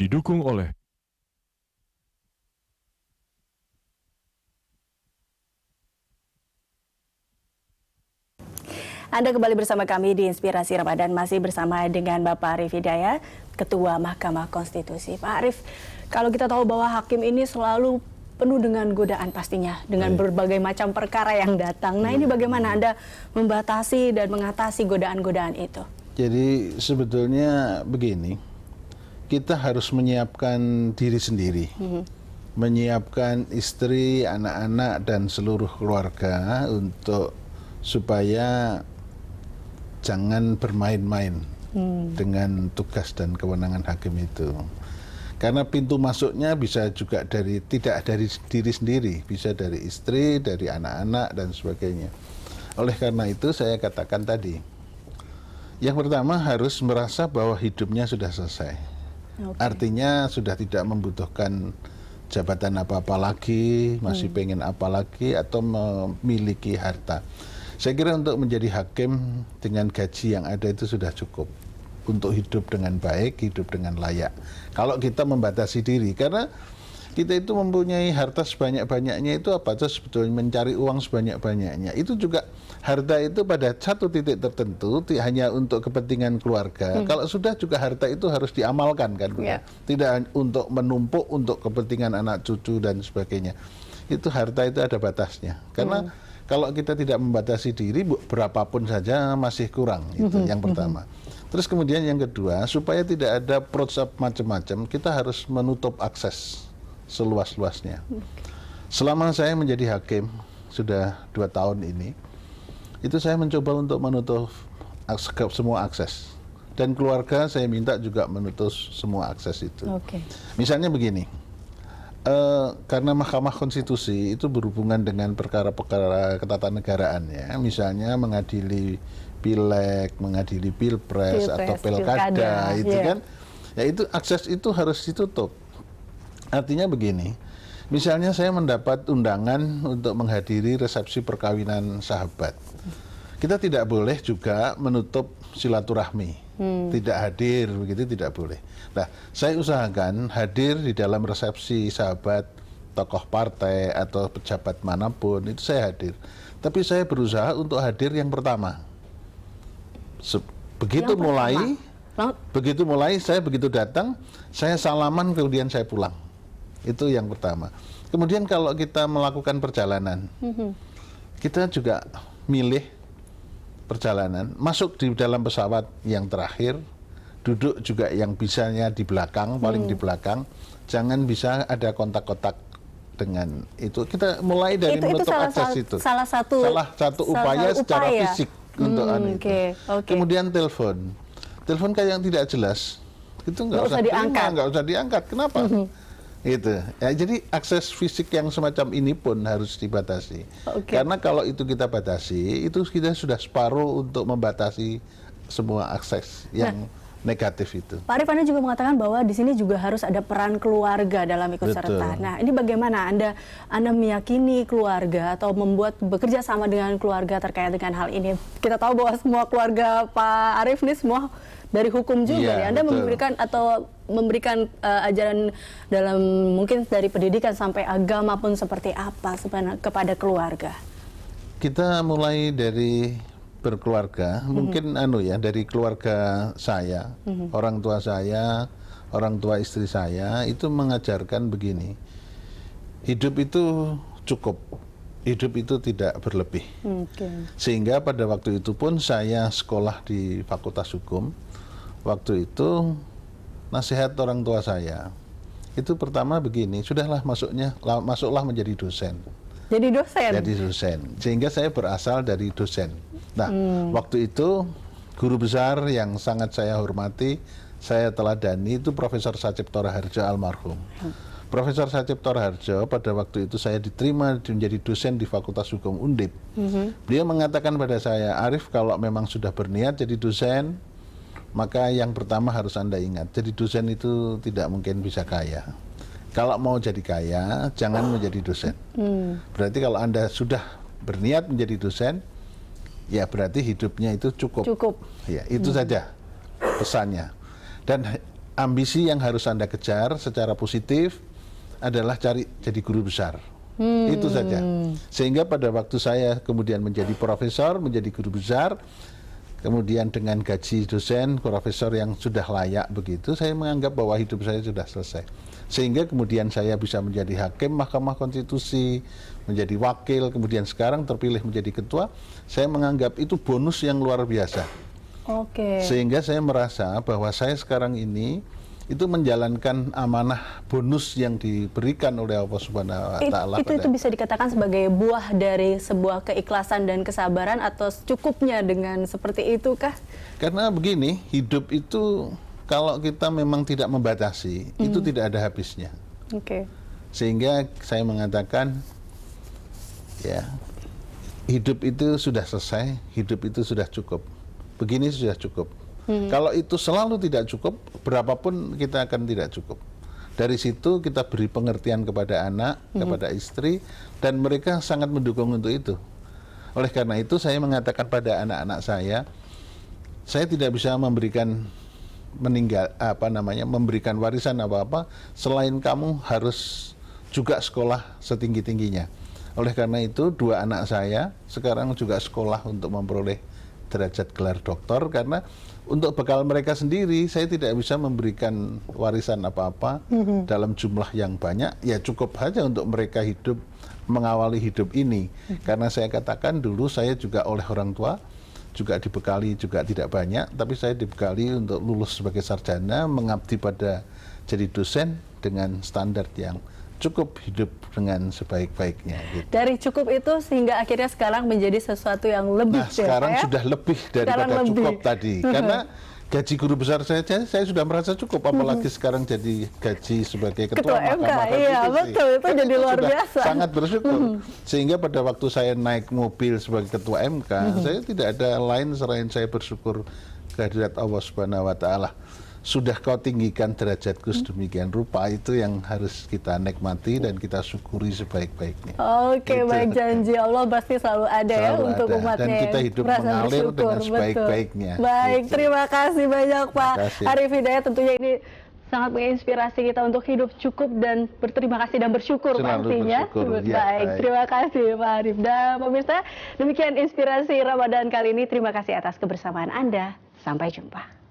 didukung oleh Anda kembali bersama kami di Inspirasi Ramadan, masih bersama dengan Bapak Arief Hidayat, Ketua Mahkamah Konstitusi. Pak Arief, kalau kita tahu bahwa hakim ini selalu penuh dengan godaan pastinya, dengan berbagai macam perkara yang datang. Nah, ini bagaimana Anda membatasi dan mengatasi godaan-godaan itu? Jadi sebetulnya begini, kita harus menyiapkan diri sendiri, menyiapkan istri, anak-anak, dan seluruh keluarga untuk supaya jangan bermain-main dengan tugas dan kewenangan hakim itu. Karena pintu masuknya bisa juga tidak dari diri sendiri, bisa dari istri, dari anak-anak, dan sebagainya. Oleh karena itu saya katakan tadi, yang pertama harus merasa bahwa hidupnya sudah selesai. Artinya sudah tidak membutuhkan jabatan apa-apa lagi, masih pengen apa lagi, atau memiliki harta. Saya kira untuk menjadi hakim dengan gaji yang ada itu sudah cukup untuk hidup dengan baik, hidup dengan layak. Kalau kita membatasi diri, karena kita itu mempunyai harta sebanyak-banyaknya itu apa? Itu sebetulnya mencari uang sebanyak-banyaknya. Itu juga harta itu pada satu titik tertentu hanya untuk kepentingan keluarga. Kalau sudah juga harta itu harus diamalkan kan, tidak untuk menumpuk untuk kepentingan anak cucu dan sebagainya. Itu harta itu ada batasnya. Karena kalau kita tidak membatasi diri, berapapun saja masih kurang. Itu yang pertama. Terus kemudian yang kedua, supaya tidak ada proses macam-macam, kita harus menutup akses seluas-luasnya. Selama saya menjadi hakim, sudah 2 tahun ini, itu saya mencoba untuk menutup semua akses. Dan keluarga saya minta juga menutup semua akses itu. Misalnya begini, karena Mahkamah Konstitusi itu berhubungan dengan perkara-perkara ketatanegaraan ya, misalnya mengadili pileg, mengadili pilpres atau pilkada, itu kan, ya itu akses itu harus ditutup. Artinya begini, misalnya saya mendapat undangan untuk menghadiri resepsi perkawinan sahabat, kita tidak boleh juga menutup silaturahmi, tidak hadir begitu, tidak boleh. Nah, saya usahakan hadir di dalam resepsi sahabat, tokoh partai atau pejabat manapun, itu saya hadir. Tapi saya berusaha untuk hadir yang pertama. Begitu mulai, saya begitu datang, saya salaman kemudian saya pulang. Itu yang pertama. Kemudian kalau kita melakukan perjalanan, kita juga milih perjalanan, masuk di dalam pesawat yang terakhir, duduk juga yang bisanya di belakang, paling di belakang, jangan bisa ada kontak-kontak dengan itu. Kita mulai dari menutup akses itu. Salah satu upaya secara fisik untuk itu. Kemudian telepon kayak yang tidak jelas, itu nggak usah diangkat. Kenapa? Itu ya, jadi akses fisik yang semacam ini pun harus dibatasi. Karena kalau itu kita batasi, itu kita sudah separuh untuk membatasi semua akses yang negatif itu. Pak Arief, Anda juga mengatakan bahwa di sini juga harus ada peran keluarga dalam ikut serta. Nah, ini bagaimana Anda meyakini keluarga atau bekerja sama dengan keluarga terkait dengan hal ini? Kita tahu bahwa semua keluarga Pak Arief ini semua dari hukum juga ya. Anda memberikan ajaran dalam mungkin dari pendidikan sampai agama pun seperti apa sebenarnya kepada keluarga? Kita mulai dari berkeluarga, mungkin dari keluarga saya, orang tua saya, orang tua istri saya itu mengajarkan begini, hidup itu cukup, hidup itu tidak berlebih. Sehingga pada waktu itu pun saya sekolah di Fakultas Hukum, waktu itu nasihat orang tua saya itu pertama begini, sudahlah masuklah menjadi dosen. Jadi dosen. Sehingga saya berasal dari dosen. Nah, waktu itu guru besar yang sangat saya hormati, saya teladani itu Profesor Sacipto Raharjo almarhum. Profesor Sacipto Raharjo pada waktu itu saya diterima menjadi dosen di Fakultas Hukum Undip. Dia mengatakan pada saya, Arief, kalau memang sudah berniat jadi dosen, maka yang pertama harus Anda ingat, jadi dosen itu tidak mungkin bisa kaya. Kalau mau jadi kaya, jangan menjadi dosen. Berarti kalau Anda sudah berniat menjadi dosen, ya berarti hidupnya itu cukup. Ya, itu saja pesannya. Dan ambisi yang harus Anda kejar secara positif adalah cari jadi guru besar. Itu saja. Sehingga pada waktu saya kemudian menjadi profesor, menjadi guru besar, kemudian dengan gaji dosen, profesor yang sudah layak begitu, saya menganggap bahwa hidup saya sudah selesai. Sehingga kemudian saya bisa menjadi hakim Mahkamah Konstitusi, menjadi wakil, kemudian sekarang terpilih menjadi ketua. Saya menganggap itu bonus yang luar biasa. Oke. Sehingga saya merasa bahwa saya sekarang ini itu menjalankan amanah bonus yang diberikan oleh Allah Subhanahu wa taala. Itu bisa dikatakan sebagai buah dari sebuah keikhlasan dan kesabaran atau cukupnya dengan seperti itu kah? Karena begini, hidup itu kalau kita memang tidak membatasi, itu tidak ada habisnya. Oke. Sehingga saya mengatakan ya, hidup itu sudah selesai, hidup itu sudah cukup. Begini sudah cukup. Kalau itu selalu tidak cukup, berapapun kita akan tidak cukup. Dari situ kita beri pengertian kepada anak, kepada istri, dan mereka sangat mendukung untuk itu. Oleh karena itu saya mengatakan pada anak-anak saya tidak bisa memberikan memberikan warisan apa-apa selain kamu harus juga sekolah setinggi-tingginya. Oleh karena itu dua anak saya sekarang juga sekolah untuk memperoleh derajat gelar doktor, karena untuk bekal mereka sendiri saya tidak bisa memberikan warisan apa-apa dalam jumlah yang banyak, ya cukup saja untuk mereka hidup, mengawali hidup ini. Karena saya katakan dulu saya juga oleh orang tua juga dibekali juga tidak banyak, tapi saya dibekali untuk lulus sebagai sarjana, mengabdi pada jadi dosen dengan standar yang cukup, hidup dengan sebaik-baiknya. Gitu. Dari cukup itu sehingga akhirnya sekarang menjadi sesuatu yang lebih. Nah, sekarang sudah lebih daripada cukup tadi. Karena gaji guru besar saya sudah merasa cukup, apalagi sekarang jadi gaji sebagai ketua MK. Mahkamah Konstitusi. Iya, betul, itu jadi luar biasa. Sangat bersyukur. Sehingga pada waktu saya naik mobil sebagai ketua MK, saya tidak ada lain selain saya bersyukur kehadirat Allah Subhanahu wa taala. Sudah kau tinggikan derajatku sedemikian rupa, itu yang harus kita nikmati dan kita syukuri sebaik-baiknya. Oke, baik, janji Allah pasti selalu ada ya untuk umatnya. Dan kita hidup mengalir dengan sebaik-baiknya. Baik, gitu. Terima kasih banyak Pak Arif Hidayat, tentunya ini sangat menginspirasi kita untuk hidup cukup dan berterima kasih dan bersyukur pastinya. Baik, terima kasih Pak Arif. Dan pemirsa, demikian inspirasi Ramadan kali ini. Terima kasih atas kebersamaan Anda. Sampai jumpa.